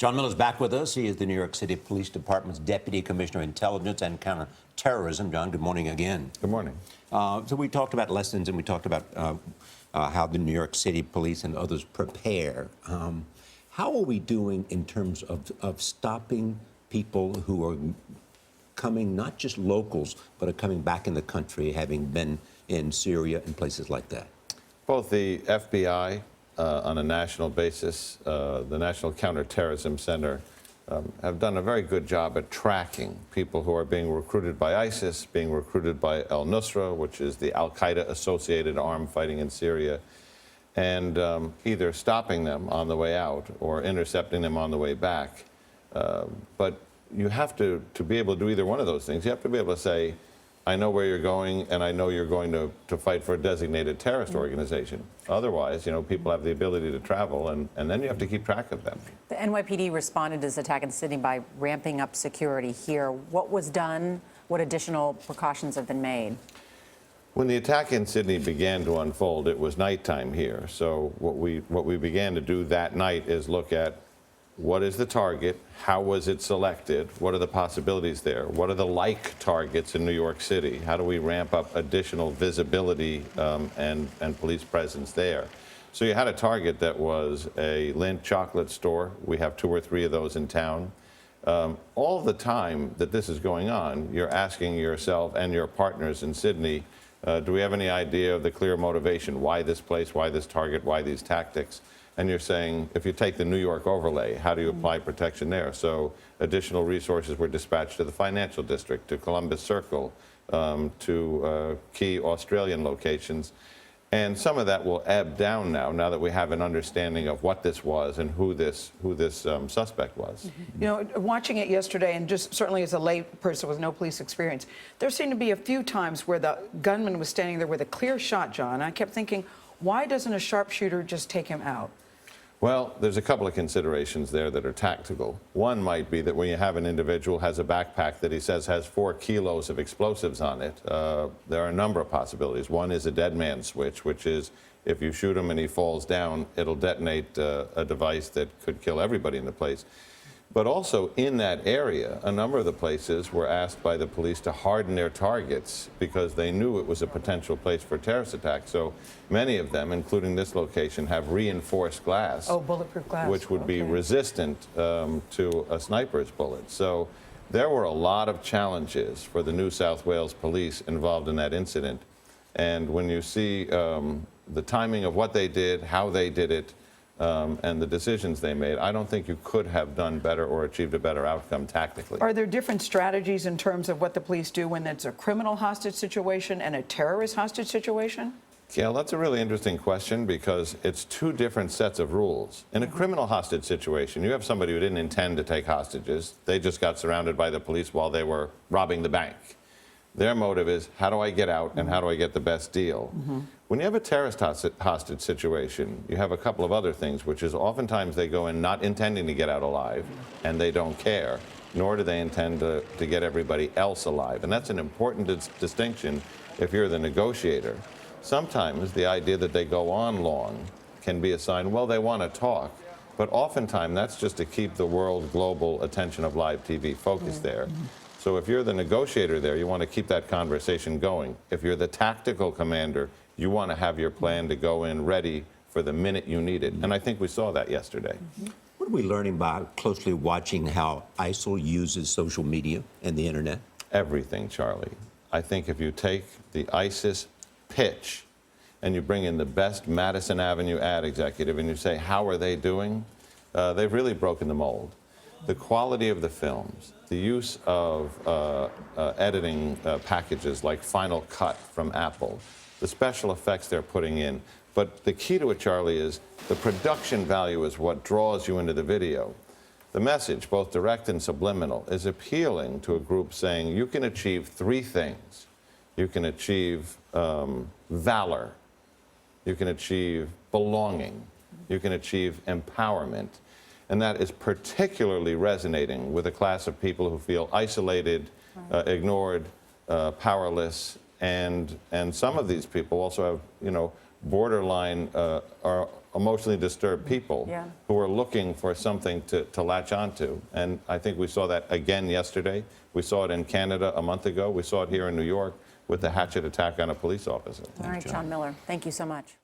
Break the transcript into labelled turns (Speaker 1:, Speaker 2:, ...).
Speaker 1: John Miller's back with us. He is the New York City Police Department's Deputy Commissioner of Intelligence and Counterterrorism. John, good morning again.
Speaker 2: Good morning.
Speaker 1: So we talked about lessons, and we talked about how the New York City Police and others prepare. How are we doing in terms of stopping people who are coming, not just locals, but are coming back in the country, having been in Syria and places like that?
Speaker 2: Both the FBI on a national basis, the National Counterterrorism Center, have done a very good job at tracking people who are being recruited by ISIS, being recruited by al-Nusra, which is the al-Qaeda-associated arm fighting in Syria, and either stopping them on the way out or intercepting them on the way back. But you have to be able to do either one of those things. You have to be able to say, I know where you're going, and I know you're going to fight for a designated terrorist organization. Otherwise, people have the ability to travel, and then you have to keep track of them.
Speaker 3: The NYPD responded to this attack in Sydney by ramping up security here. What was done? What additional precautions have been made?
Speaker 2: When the attack in Sydney began to unfold, it was nighttime here. So what we began to do that night is look at what is the target, how was it selected, what are the possibilities there, what are the like targets in New York City, how do we ramp up additional visibility and police presence there. So you had a target that was a Lindt chocolate store. We have 2 or 3 of those in town. All the time that this is going on, you're asking yourself and your partners in Sydney, do we have any idea of the clear motivation? Why this place, why this target, why these tactics? And you're saying, if you take the New York overlay, how do you apply protection there? So additional resources were dispatched to the financial district, to Columbus Circle, to key Australian locations. And some of that will ebb down now that we have an understanding of what this was and who this suspect was.
Speaker 4: Watching it yesterday, and just certainly as a lay person with no police experience, there seemed to be a few times where the gunman was standing there with a clear shot, John. I kept thinking, why doesn't a sharpshooter just take him out?
Speaker 2: Well, there's a couple of considerations there that are tactical. One might be that when you have an individual who has a backpack that he says has 4 kilos of explosives on it, there are a number of possibilities. One is a dead man switch, which is if you shoot him and he falls down, it'll detonate a device that could kill everybody in the place. But also in that area, a number of the places were asked by the police to harden their targets because they knew it was a potential place for terrorist attack. So many of them, including this location, have reinforced glass.
Speaker 4: Oh, bulletproof glass.
Speaker 2: Which would be resistant to a sniper's bullet. So there were a lot of challenges for the New South Wales police involved in that incident. And when you see the timing of what they did, how they did it, and the decisions they made, I don't think you could have done better or achieved a better outcome tactically.
Speaker 4: Are there different strategies in terms of what the police do when it's a criminal hostage situation and a terrorist hostage situation?
Speaker 2: Yeah, that's a really interesting question because it's 2 different sets of rules. In a criminal hostage situation, you have somebody who didn't intend to take hostages. They just got surrounded by the police while they were robbing the bank. Their motive is, how do I get out and how do I get the best deal? When you have a terrorist hostage situation, you have a couple of other things, which is oftentimes they go in not intending to get out alive, and they don't care, nor do they intend to get everybody else alive. And that's an important distinction if you're the negotiator. Sometimes the idea that they go on long can be a sign, well, they want to talk. But oftentimes that's just to keep the world global attention of live TV focused there. So if you're the negotiator there, you want to keep that conversation going. If you're the tactical commander, you want to have your plan to go in ready for the minute you need it. And I think we saw that yesterday.
Speaker 1: What are we learning by closely watching how ISIL uses social media and the internet?
Speaker 2: Everything, Charlie. I think if you take the ISIS pitch and you bring in the best Madison Avenue ad executive and you say, how are they doing? They've really broken the mold. The quality of the films, the use of editing packages like Final Cut from Apple, the special effects they're putting in. But the key to it, Charlie, is the production value is what draws you into the video. The message, both direct and subliminal, is appealing to a group saying you can achieve 3 things. You can achieve valor. You can achieve belonging. You can achieve empowerment. And that is particularly resonating with a class of people who feel isolated, ignored, powerless, and some of these people also have, borderline emotionally disturbed people
Speaker 3: Yeah.
Speaker 2: who are looking for something to latch onto. And I think we saw that again yesterday. We saw it in Canada a month ago. We saw it here in New York with the hatchet attack on a police officer.
Speaker 3: All right, John Miller, thank you so much.